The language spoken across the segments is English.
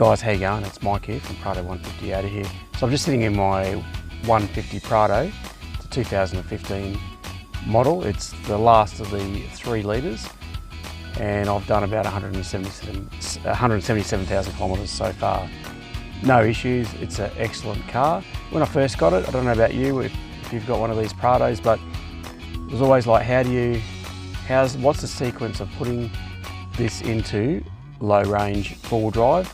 Guys, how you going? It's Mike here from Prado 150 out of here. So I'm just sitting in my 150 Prado. It's a 2015 model. It's the last of the 3 litres, and I've done about 177,000 kilometres so far. No issues. It's an excellent car. When I first got it, I don't know about you if you've got one of these Prados, but it was always like, what's the sequence of putting this into low range four-wheel drive?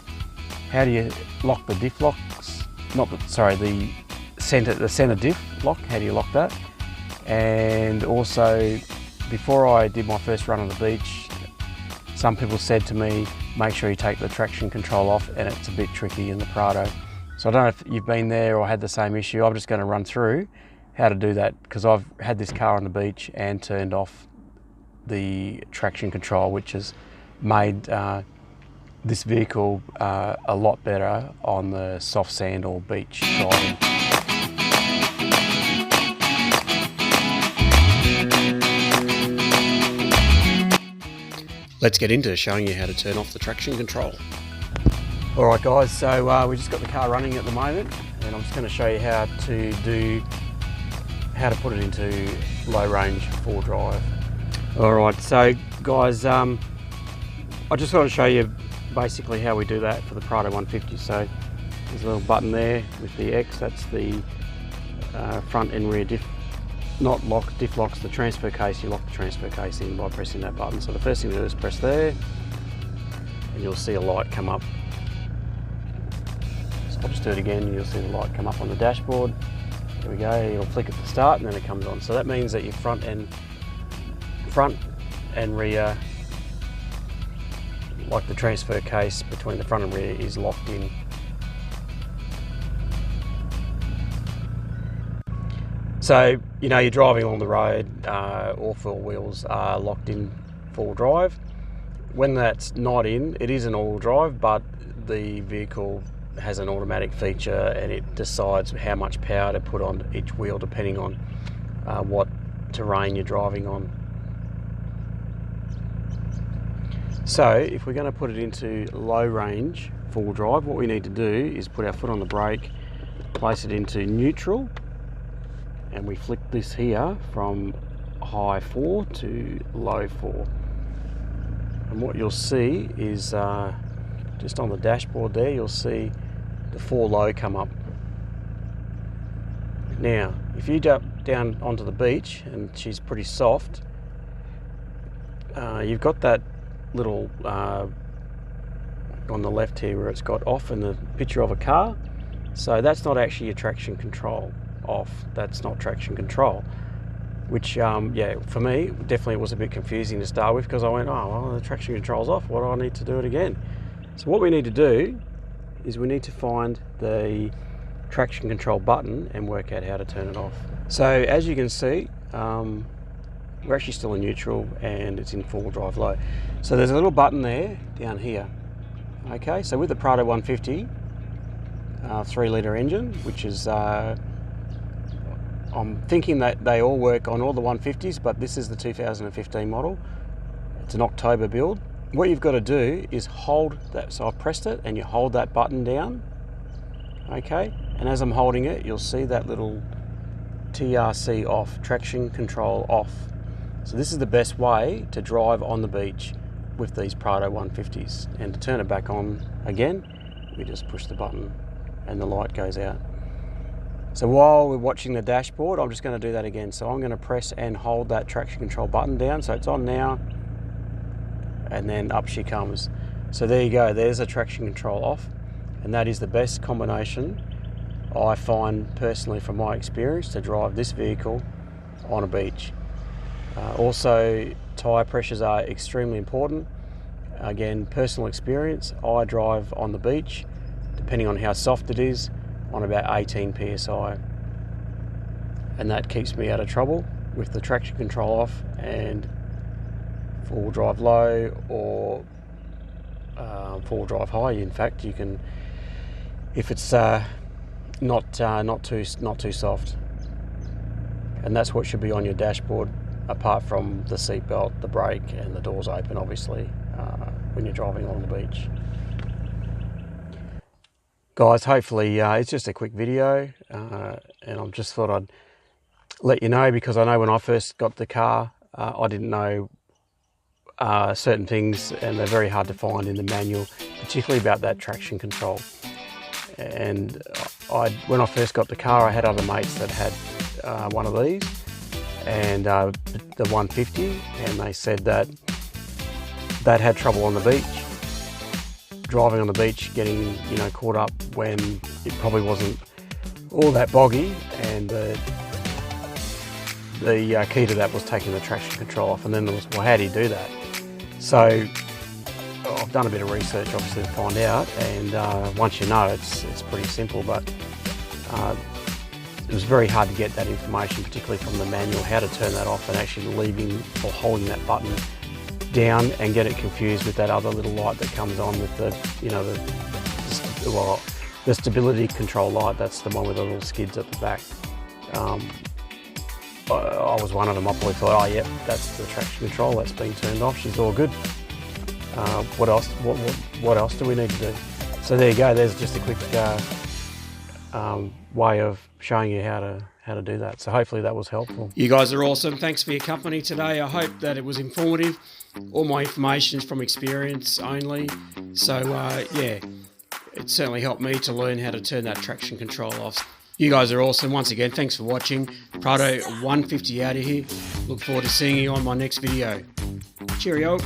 How do you lock the diff locks? The center diff lock, how do you lock that? And also, before I did my first run on the beach, some people said to me, make sure you take the traction control off, and it's a bit tricky in the Prado. So I don't know if you've been there or had the same issue. I'm just going to run through how to do that, because I've had this car on the beach and turned off the traction control, which has made this vehicle a lot better on the soft sand or beach driving. Let's get into showing you how to turn off the traction control. Alright guys, so we just got the car running at the moment, and I'm just going to show you how to put it into low range four drive. Alright, so guys, I just want to show you basically how we do that for the Prado 150. So there's a little button there with the X, that's the front and rear diff locks the transfer case. You lock the transfer case in by pressing that button. So the first thing to do is press there, and you'll see a light come up. So I'll just do it again, and you'll see the light come up on the dashboard. There we go, it'll flick at the start and then it comes on. So that means that your front and rear, like the transfer case between the front and rear, is locked in. So, you know, you're driving along the road, all 4 wheels are locked in four-wheel drive. When that's not in, it is an all-wheel drive, but the vehicle has an automatic feature and it decides how much power to put on each wheel depending on what terrain you're driving on. So if we're going to put it into low range four-wheel drive, what we need to do is put our foot on the brake, place it into neutral, and we flick this here from high 4 to low 4. And what you'll see is just on the dashboard there, you'll see the 4 low come up. Now, if you jump down onto the beach, and she's pretty soft, you've got that little on the left here where it's got off and the picture of a car. So that's not actually your traction control off. That's not traction control, which yeah, for me definitely was a bit confusing to start with, because I went, oh well, the traction control's off, what do I need to do it again? So what we need to do is we need to find the traction control button and work out how to turn it off. So as you can see, we're actually still in neutral and it's in four-wheel drive low. So there's a little button there down here. Okay, so with the Prado 150 3-litre engine, which is I'm thinking that they all work on all the 150s, but this is the 2015 model. It's an October build. What you've got to do is hold that. So I've pressed it, and you hold that button down. Okay, and as I'm holding it, you'll see that little TRC off, traction control off. So this is the best way to drive on the beach with these Prado 150s. And to turn it back on again, we just push the button and the light goes out. So while we're watching the dashboard, I'm just going to do that again. So I'm going to press and hold that traction control button down. So it's on now, and then up she comes. So there you go, there's a traction control off, and that is the best combination I find personally from my experience to drive this vehicle on a beach. Also, tyre pressures are extremely important. Again, personal experience, I drive on the beach, depending on how soft it is, on about 18 psi, and that keeps me out of trouble with the traction control off and four-wheel drive low or four-wheel drive high. In fact, you can, if it's not too soft, and that's what should be on your dashboard, apart from the seat belt, the brake, and the doors open, obviously, when you're driving along the beach. Guys, hopefully it's just a quick video, and I just thought I'd let you know, because I know when I first got the car, I didn't know certain things, and they're very hard to find in the manual, particularly about that traction control. And when I first got the car, I had other mates that had one of these, and the 150, and they said that they'd had trouble on the beach, driving on the beach, getting caught up when it probably wasn't all that boggy, and the key to that was taking the traction control off. And then there was, well, how do you do that? So I've done a bit of research, obviously, to find out, and once you know, it's pretty simple, but it was very hard to get that information, particularly from the manual, how to turn that off and actually leaving or holding that button down, and get it confused with that other little light that comes on with the stability control light. That's the one with the little skids at the back. I was one of them. I probably thought, oh yep, that's the traction control, that's been turned off, she's all good. What else? What else do we need to do? So there you go. There's just a quick way of showing you how to do that. So hopefully that was helpful. You guys are awesome. Thanks for your company today. I hope that it was informative. All my information is from experience only. So yeah, it certainly helped me to learn how to turn that traction control off. You guys are awesome. Once again, thanks for watching. Prado 150 out of here. Look forward to seeing you on my next video. Cheerio.